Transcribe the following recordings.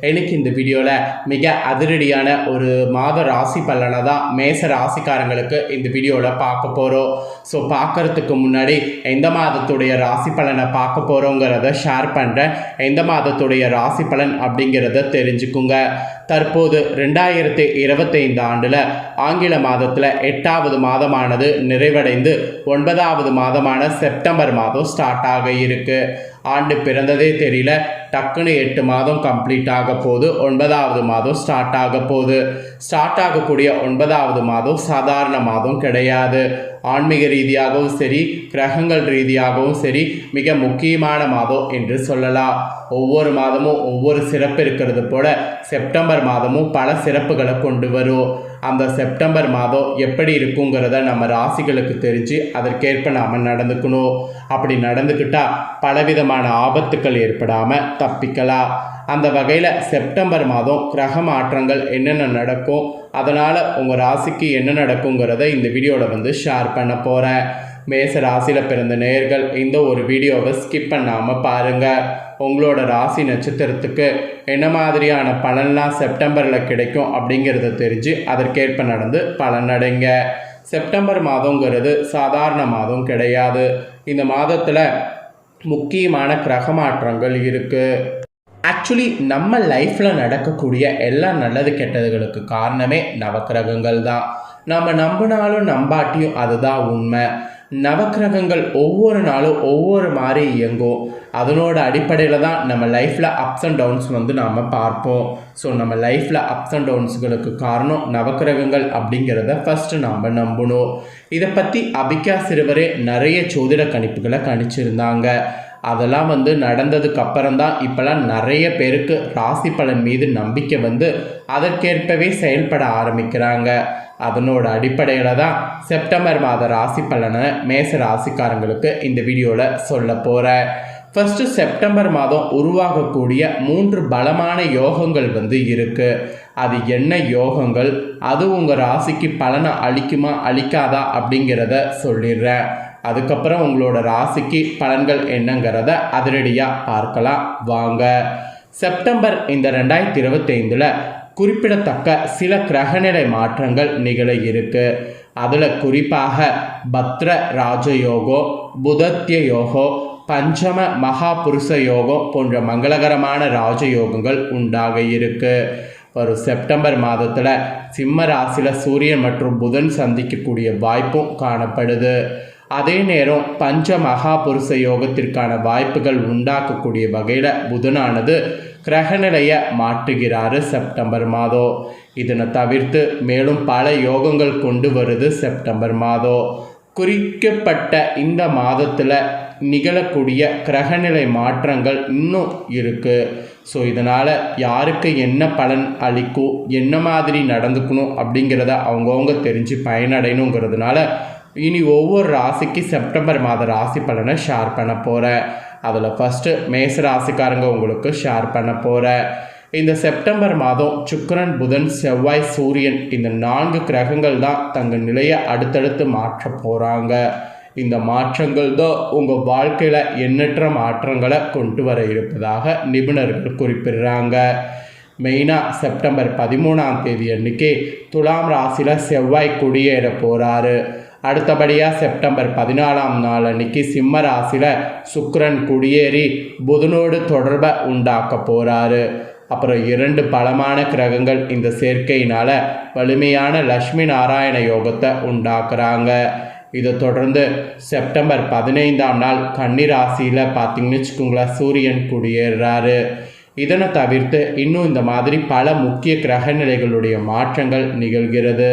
எனக்கு இந்த வீடியோவில் மிக அதிரடியான ஒரு மாத ராசி பலனை தான் மேச ராசிக்காரங்களுக்கு இந்த வீடியோவில் பார்க்க போகிறோம். ஸோ பார்க்குறதுக்கு முன்னாடி எந்த மாதத்துடைய ராசி பலனை பார்க்க போகிறோங்கிறத ஷேர் பண்ணுறேன். எந்த மாதத்துடைய ராசி பலன் அப்படிங்கிறத தெரிஞ்சுக்குங்க. தற்போது 2025 ஆண்டில் ஆங்கில மாதத்தில் 8வது மாதமானது நிறைவடைந்து 9வது மாதமான செப்டம்பர் மாதம் ஸ்டார்ட் ஆக இருக்கு. ஆண்டு பிறந்ததே தெரியல, டக்குன்னு 8 மாதம் கம்ப்ளீட் ஆக போகுது. 9வது மாதம் ஸ்டார்ட் ஆக போகுது. ஸ்டார்ட் ஆகக்கூடிய 9வது மாதம் சாதாரண மாதம் கிடையாது. ஆன்மீக ரீதியாகவும் சரி, கிரகங்கள் ரீதியாகவும் சரி, மிக முக்கியமான மாதம் என்று சொல்லலாம். ஒவ்வொரு மாதமும் ஒவ்வொரு சிறப்பு இருக்கிறது போல செப்டம்பர் மாதமும் பல சிறப்புகளை கொண்டு வரும். அந்த செப்டம்பர் மாதம் எப்படி இருக்குங்கிறத நம்ம ராசிகளுக்கு தெரிஞ்சு அதற்கேற்ப நாம் நடந்துக்கணும். அப்படி நடந்துக்கிட்டால் பலவிதமான ஆபத்துக்கள் ஏற்படாமல் தப்பிக்கலாம். அந்த வகையில் செப்டம்பர் மாதம் கிரக மாற்றங்கள் என்னென்ன நடக்கும், அதனால் உங்கள் ராசிக்கு என்ன நடக்குங்கிறத இந்த வீடியோவில் ஷேர் பண்ண போகிறேன். மேச ராசியில் பிறந்த நேயர்கள் இந்த ஒரு வீடியோவை ஸ்கிப் பண்ணாமல் பாருங்கள். உங்களோட ராசி நட்சத்திரத்துக்கு என்ன மாதிரியான பலன்லாம் செப்டம்பரில் கிடைக்கும் அப்படிங்கிறத தெரிஞ்சு அதற்கேற்ப நடந்து பலனடைங்க. செப்டம்பர் மாதங்கிறது சாதாரண மாதம் கிடையாது. இந்த மாதத்தில் முக்கியமான கிரக மாற்றங்கள் இருக்குது. ஆக்சுவலி நம்ம லைஃப்பில் நடக்கக்கூடிய எல்லா நல்லது கெட்டதுகளுக்கு காரணமே நவக்கிரகங்கள் தான். நம்ம நம்பினாலும் நம்பாட்டியும் அதுதான் உண்மை. நவக்கிரகங்கள் ஒவ்வொரு நாளும் ஒவ்வொரு மாதிரி இயங்கும். அதனோட அடிப்படையில் தான் நம்ம லைஃப்பில் அப்ஸ் அண்ட் டவுன்ஸ் நாம் பார்ப்போம். ஸோ நம்ம லைஃப்பில் அப்ஸ் அண்ட் டவுன்ஸுகளுக்கு காரணம் நவக்கிரகங்கள் அப்படிங்கிறத ஃபஸ்ட்டு நாம் நம்பணும். இதை பற்றி அபிகா சிறுவரே நிறைய ஜோதிட கணிப்புகளை கணிச்சிருந்தாங்க. அதெல்லாம் நடந்ததுக்கு அப்புறம்தான் இப்போலாம் நிறைய பேருக்கு ராசி பலன் மீது நம்பிக்கை அதற்கேற்பவே செயல்பட ஆரம்பிக்கிறாங்க. அதனோட அடிப்படையில் தான் செப்டம்பர் மாத ராசி பலனை மேச ராசிக்காரங்களுக்கு இந்த வீடியோவில் சொல்ல போகிறேன். ஃபஸ்ட்டு செப்டம்பர் மாதம் உருவாகக்கூடிய 3 பலமான யோகங்கள் இருக்குது. அது என்ன யோகங்கள், அது உங்கள் ராசிக்கு பலனை அளிக்குமா அளிக்காதா அப்படிங்கிறத சொல்லிடுறேன். அதுக்கப்புறம் உங்களோட ராசிக்கு பலன்கள் என்னங்கிறத அதிரடியாக பார்க்கலாம் வாங்க. செப்டம்பர் இந்த 2025 குறிப்பிடத்தக்க சில கிரகநிலை மாற்றங்கள் நிகழ இருக்கு. அதில் குறிப்பாக பத்ர ராஜயோகம், புதத்திய யோகம், பஞ்சம மகாபுருஷ யோகம் போன்ற மங்களகரமான ராஜயோகங்கள் உண்டாக இருக்கு. வரும் செப்டம்பர் மாதத்தில் சிம்ம ராசியில் சூரியன் மற்றும் புதன் சந்திக்கக்கூடிய வாய்ப்பும் காணப்படுது. அதே நேரம் பஞ்ச மகாபுருஷ யோகத்திற்கான வாய்ப்புகள் உண்டாக்கக்கூடிய வகையில் புதனானது கிரகநிலையை மாற்றுகிறாரு செப்டம்பர் மாதம். இதனை தவிர்த்து மேலும் பல யோகங்கள் கொண்டு வருது செப்டம்பர் மாதம். குறிக்கப்பட்ட இந்த மாதத்தில் நிகழக்கூடிய கிரகநிலை மாற்றங்கள் இன்னும் இருக்குது. ஸோ இதனால் யாருக்கு என்ன பலன் அளிக்கும், என்ன மாதிரி நடந்துக்கணும் அப்படிங்கிறத அவங்கவுங்க தெரிஞ்சு பயனடையணுங்கிறதுனால இனி ஒவ்வொரு ராசிக்கு செப்டம்பர் மாத ராசி பலனை ஷேர் பண்ண போகிறேன். அதில் ஃபஸ்ட்டு மேச ராசிக்காரங்க உங்களுக்கு ஷேர் பண்ண போகிறேன். இந்த செப்டம்பர் மாதம் சுக்கிரன், புதன், செவ்வாய், சூரியன் இந்த 4 கிரகங்கள் தான் தங்கள் நிலையை அடுத்தடுத்து மாற்ற போகிறாங்க. இந்த மாற்றங்கள் தான் உங்கள் வாழ்க்கையில் எண்ணற்ற மாற்றங்களை கொண்டு வர இருப்பதாக நிபுணர்கள் குறிப்பிடுறாங்க. மெயினாக செப்டம்பர் 13ஆம் தேதி அன்னைக்கு துலாம் ராசியில் செவ்வாய் குடியேற போகிறாரு. அடுத்தபடியாக செப்டம்பர் 14ஆம் நாள் அன்னைக்கு சிம்ம ராசியில் சுக்கிரன் குடியேறி புதனோடு தொடர்பை உண்டாக்க போகிறாரு. அப்புறம் 2 பலமான கிரகங்கள் இந்த சேர்க்கையினால் வலிமையான லக்ஷ்மி நாராயண யோகத்தை உண்டாக்குறாங்க. இதை தொடர்ந்து செப்டம்பர் 15ஆம் நாள் கன்னி ராசியில் பார்த்தீங்கன்னு வச்சுக்கோங்களேன் சூரியன் குடியேறாரு. இதனை தவிர்த்து இன்னும் இந்த மாதிரி பல முக்கிய கிரக நிலைகளுடைய மாற்றங்கள் நிகழ்கிறது.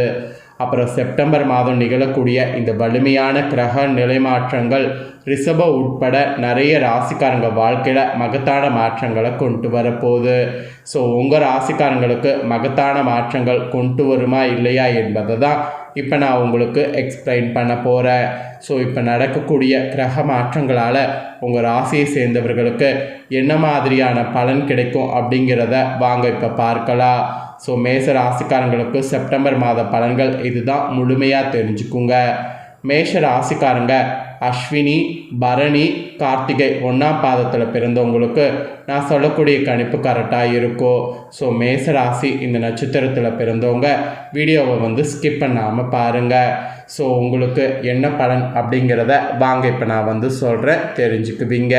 அப்புறம் செப்டம்பர் மாதம் நிகழக்கூடிய இந்த வலிமையான கிரக நிலை மாற்றங்கள் ரிஷப உட்பட நிறைய ராசிக்காரங்க வாழ்க்கையில் மகத்தான மாற்றங்களை கொண்டு வரப்போகுது. ஸோ உங்கள் ராசிக்காரங்களுக்கு மகத்தான மாற்றங்கள் கொண்டு வருமா இல்லையா என்பதை தான் இப்போ நான் உங்களுக்கு எக்ஸ்பிளைன் பண்ண போகிறேன். ஸோ இப்போ நடக்கக்கூடிய கிரக மாற்றங்களால் உங்கள் ராசியை சேர்ந்தவர்களுக்கு என்ன மாதிரியான பலன் கிடைக்கும் அப்படிங்கிறத வாங்க இப்போ பார்க்கலாம். ஸோ மேச ராசிக்காரங்களுக்கு செப்டம்பர் மாத பலன்கள் இதுதான், முழுமையாக தெரிஞ்சுக்குங்க. மேஷ ராசிக்காரங்க அஸ்வினி, பரணி, கார்த்திகை 1ஆம் பாதத்தில் பிறந்தவங்களுக்கு நான் சொல்லக்கூடிய கணிப்பு கரெக்டாக இருக்கும். ஸோ மேசராசி இந்த நட்சத்திரத்தில் பிறந்தவங்க வீடியோவை வந்து ஸ்கிப் பண்ணாமல் பாருங்கள். ஸோ உங்களுக்கு என்ன பலன் அப்படிங்கிறத வாங்க இப்போ நான் வந்து சொல்கிறேன், தெரிஞ்சுக்குவீங்க.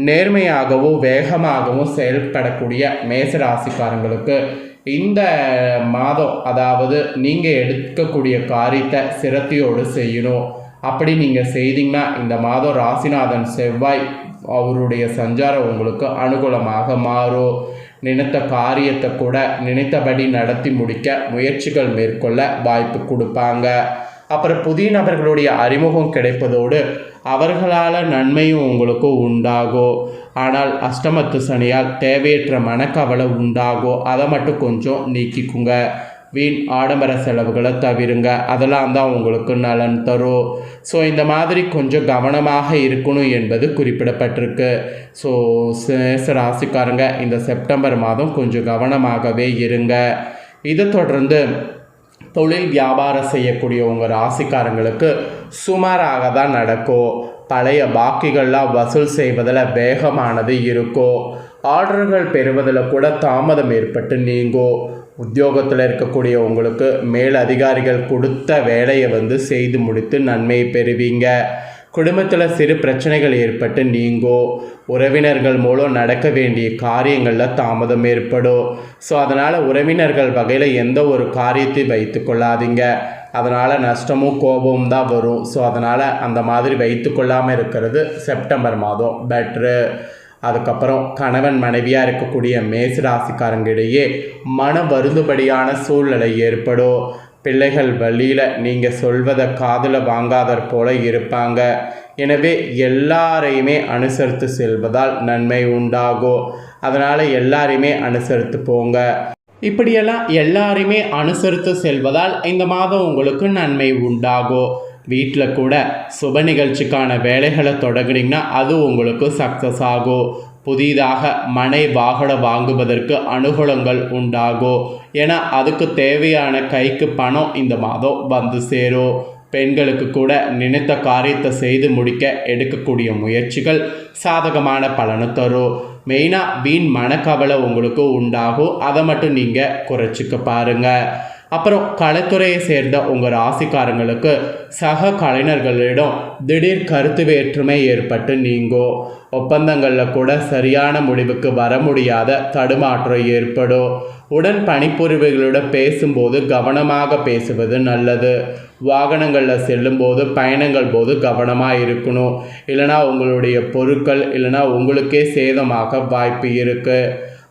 நேர்மையாகவும் வேகமாகவும் செயல்படக்கூடிய மேசராசிக்காரங்களுக்கு இந்த மாதம், அதாவது நீங்கள் எடுக்கக்கூடிய காரியத்தை சிரத்தையோடு செய்யணும். அப்படி நீங்கள் செய்தீங்கன்னா இந்த மாதம் ராசிநாதன் செவ்வாய் அவருடைய சஞ்சாரம் உங்களுக்கு அனுகூலமாக மாறும். நினைத்த காரியத்தை கூட நினைத்தபடி நடத்தி முடிக்க முயற்சிகள் மேற்கொள்ள வாய்ப்பு கொடுப்பாங்க. அப்புறம் புதிய நபர்களுடைய அறிமுகம் கிடைப்பதோடு அவர்களால் நன்மையும் உங்களுக்கு உண்டாகும். ஆனால் அஷ்டமத்து சனியால் தேவையற்ற மனக்கவலை உண்டாகும். அதை மட்டும் கொஞ்சம் நீக்கிக்குங்க. வீண் ஆடம்பர செலவுகளை தவிருங்க, அதெல்லாம் தான் உங்களுக்கு நலன் தரும். ஸோ இந்த மாதிரி கொஞ்சம் கவனமாக இருக்கணும் என்பது குறிப்பிடப்பட்டிருக்கு. ஸோ ராசிக்காரங்க இந்த செப்டம்பர் மாதம் கொஞ்சம் கவனமாகவே இருங்க. இதை தொடர்ந்து தொழில் வியாபாரம் செய்யக்கூடிய உங்கள் ராசிக்காரங்களுக்கு சுமாராக தான் நடக்கும். பழைய பாக்கிகள்லாம் வசூல் செய்வதில் வேகமானது இருக்கும். ஆர்டர்கள் பெறுவதில் கூட தாமதம் ஏற்பட்டு நீங்கும். உத்தியோகத்தில் இருக்கக்கூடிய உங்களுக்கு மேல் அதிகாரிகள் கொடுத்த வேலையை வந்து செய்து முடித்து நன்மை பெறுவீங்க. குடும்பத்தில் சிறு பிரச்சனைகள் ஏற்பட்டு நீங்கும். உறவினர்கள் மூலம் நடக்க வேண்டிய காரியங்களில் தாமதம் ஏற்படும். ஸோ அதனால் உறவினர்கள் வகையில் எந்த ஒரு காரியத்தை வைத்து கொள்ளாதீங்க. அதனால் நஷ்டமும் கோபமும் தான் வரும். ஸோ அதனால் அந்த மாதிரி வைத்து கொள்ளாமல் இருக்கிறது செப்டம்பர் மாதம் பெட்ரு. அதுக்கப்புறம் கணவன் மனைவியாக இருக்கக்கூடிய மேசராசிக்காரங்களிடையே மன வருந்துபடியான சூழ்நிலை ஏற்படும். பிள்ளைகள் வழியில் நீங்கள் சொல்வதை காதில் வாங்காதற் போல இருப்பாங்க. எனவே எல்லாரையுமே அனுசரித்து செல்வதால் நன்மை உண்டாகும். அதனால் எல்லாரையுமே அனுசரித்து போங்க. இப்படியெல்லாம் எல்லாரையுமே அனுசரித்து செல்வதால் இந்த மாதம் உங்களுக்கு நன்மை உண்டாகும். வீட்டில் கூட சுப நிகழ்ச்சிக்கான வேலைகளை தொடங்குனீங்கன்னா அது உங்களுக்கு சக்ஸஸ் ஆகும். புதிதாக மனை வாகனம் வாங்குவதற்கு அனுகூலங்கள் உண்டாகும். ஏன்னா அதுக்கு தேவையான கைக்கு பணம் இந்த மாதம் வந்து சேரும். பெண்களுக்கு கூட நினைத்த காரியத்தை செய்து முடிக்க எடுக்கக்கூடிய முயற்சிகள் சாதகமான பலனை தரும். மெயினாக வீண் மனக்கவலை உங்களுக்கு உண்டாகும். அதை மட்டும் நீங்கள் குறைச்சிக்க பாருங்கள். அப்புறம் கலைத்துறையை சேர்ந்த உங்கள் ராசிக்காரங்களுக்கு சக கலைஞர்களிடம் திடீர் கருத்து வேற்றுமை ஏற்பட்டு நீங்கும். ஒப்பந்தங்களில் கூட சரியான முடிவுக்கு வர முடியாத தடுமாற்றம் ஏற்படும். உடன் பணிபுரிவுகளிடம் பேசும்போது கவனமாக பேசுவது நல்லது. வாகனங்களில் செல்லும்போது பயணங்கள் போது கவனமாக இருக்கணும். இல்லைனா உங்களுடைய பொருட்கள் இல்லைனா உங்களுக்கே சேதமாக வாய்ப்பு இருக்குது.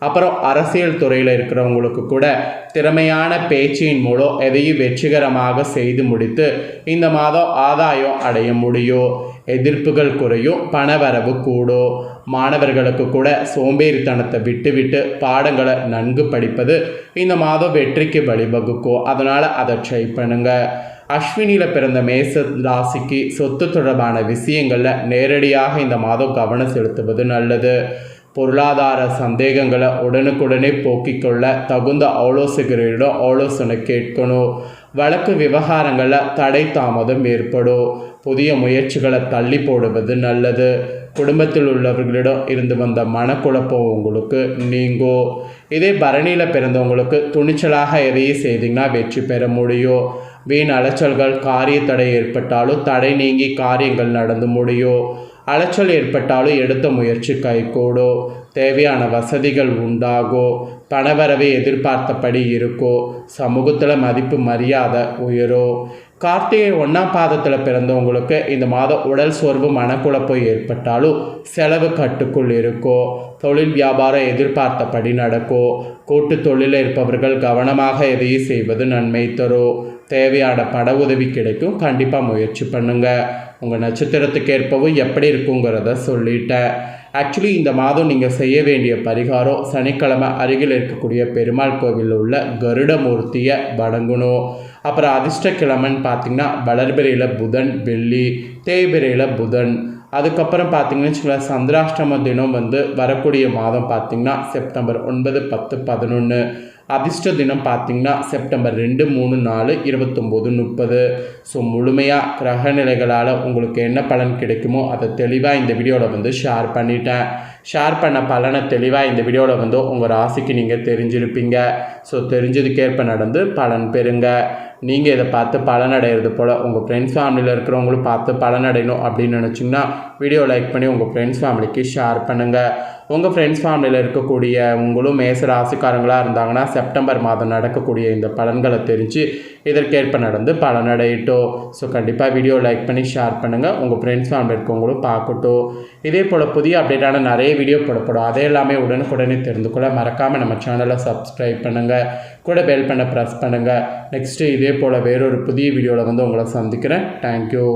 அப்புறம் அரசியல் துறையில் இருக்கிறவங்களுக்கு கூட திறமையான பேச்சின் மூலம் எதையும் வெற்றிகரமாக செய்து முடித்து இந்த மாதம் ஆதாயம் அடைய முடியும். எதிர்ப்புகள் குறையும், பணவரவு கூடும். மாணவர்களுக்கு கூட சோம்பேறித்தனத்தை விட்டு பாடங்களை நன்கு படிப்பது இந்த மாதம் வெற்றிக்கு வழிவகுக்கும். அதனால் அதை ட்ரை பண்ணுங்கள். அஸ்வினியில் பிறந்த மேச ராசிக்கு சொத்து தொடர்பான விஷயங்களில் நேரடியாக இந்த மாதம் கவனம் செலுத்துவது நல்லது. பொருளாதார சந்தேகங்களை உடனுக்குடனே போக்கிக் கொள்ள தகுந்த ஆலோசகரிடம் ஆலோசனை கேட்கணும். வழக்கு விவகாரங்களில் தடை தாமதம் ஏற்படும். புதிய முயற்சிகளை தள்ளி போடுவது நல்லது. குடும்பத்தில் உள்ளவர்களிடம் இருந்து வந்த மனக்குழப்பம் உங்களுக்கு நீங்கும். இதே பரணியில் பிறந்தவங்களுக்கு துணிச்சலாக எதையும் செய்தீங்கன்னா வெற்றி பெற முடியும். வீண் அலைச்சல்கள், காரிய தடை ஏற்பட்டாலும் தடை நீங்கி காரியங்கள் நடந்து முடியும். அலைச்சல் ஏற்பட்டாலும் எடுத்த முயற்சி கைகூடும். தேவையான வசதிகள் உண்டாகும். பணவரவை எதிர்பார்த்தபடி இருக்கும். சமூகத்தில் மதிப்பு மரியாதை உயரும். கார்த்திகை 1ஆம் பாதத்தில் பிறந்தவங்களுக்கு இந்த மாதம் உடல் சோர்வு மனக்குழப்பம் ஏற்பட்டாலும் செலவு கட்டுக்குள் இருக்கும். தொழில் வியாபாரம் எதிர்பார்த்தபடி நடக்கும். கூட்டு தொழிலில் இருப்பவர்கள் கவனமாக எதையும் செய்வது நன்மை தரும். தேவையான பட உதவி கிடைக்கும். கண்டிப்பாக முயற்சி பண்ணுங்கள். உங்கள் நட்சத்திரத்துக்கு ஏற்பவும் எப்படி இருக்குங்கிறத சொல்லிட்டேன். ஆக்சுவலி இந்த மாதம் நீங்கள் செய்ய வேண்டிய பரிகாரம் சனிக்கிழமை அருகில் இருக்கக்கூடிய பெருமாள் கோவிலில் உள்ள கருடமூர்த்தியை வணங்கணும். அப்புறம் அதிர்ஷ்டக்கிழமைன்னு பார்த்திங்கன்னா வளர்பிறையில் புதன், வெள்ளி, தேய்பிறையில் புதன். அதுக்கப்புறம் பார்த்திங்கன்னு வச்சுக்கோங்களேன், சந்திராஷ்டம தினம் வந்து வரக்கூடிய மாதம் பார்த்திங்கன்னா செப்டம்பர் 9, 10, 11. அதிர்ஷ்ட தினம் பார்த்திங்கன்னா செப்டம்பர் 2, 3, 4, 29, 30. ஸோ முழுமையாக கிரக நிலைகளால் உங்களுக்கு என்ன பலன் கிடைக்குமோ அதை தெளிவாக இந்த வீடியோவில் வந்து ஷேர் பண்ணிட்டேன். ஷேர் பண்ண பலனை தெளிவாக இந்த வீடியோவில் வந்து உங்கள் ராசிக்கு நீங்கள் தெரிஞ்சிருப்பீங்க. ஸோ தெரிஞ்சதுக்கேற்ப நடந்து பலன் பெறுங்க. நீங்கள் இதை பார்த்து பலனடைகிறது போல் உங்கள் ஃப்ரெண்ட்ஸ் ஃபேமிலியில் இருக்கிறவங்களும் பார்த்து பலனடையணும் அப்படின்னு நினச்சிங்கன்னா வீடியோ லைக் பண்ணி உங்கள் ஃப்ரெண்ட்ஸ் ஃபேமிலிக்கு ஷேர் பண்ணுங்கள். உங்கள் ஃப்ரெண்ட்ஸ் ஃபேமிலியில் இருக்கக்கூடிய உங்களும் மேச ராசிக்காரங்களாக இருந்தாங்கன்னா செப்டம்பர் மாதம் நடக்கக்கூடிய இந்த பலன்களை தெரிஞ்சு இதற்கேற்ப நடந்து பலனடையட்டும். ஸோ கண்டிப்பாக வீடியோ லைக் பண்ணி ஷேர் பண்ணுங்கள். உங்கள் ஃப்ரெண்ட்ஸ் ஃபேமிலி இருக்கவங்களும் பார்க்கட்டும். இதே போல் புதிய அப்டேட்டான நிறைய வீடியோ போடப்படும். அதே எல்லாமே உடனுக்குடனே தெரிந்து கொள்ள மறக்காமல் நம்ம சேனலை சப்ஸ்கிரைப் பண்ணுங்கள். கூட பெல் பண்ண ப்ரெஸ் பண்ணுங்கள். நெக்ஸ்ட்டு இதே போல் வேறொரு புதிய வீடியோவில் வந்து உங்களை சந்திக்கிறேன். தேங்க்யூ.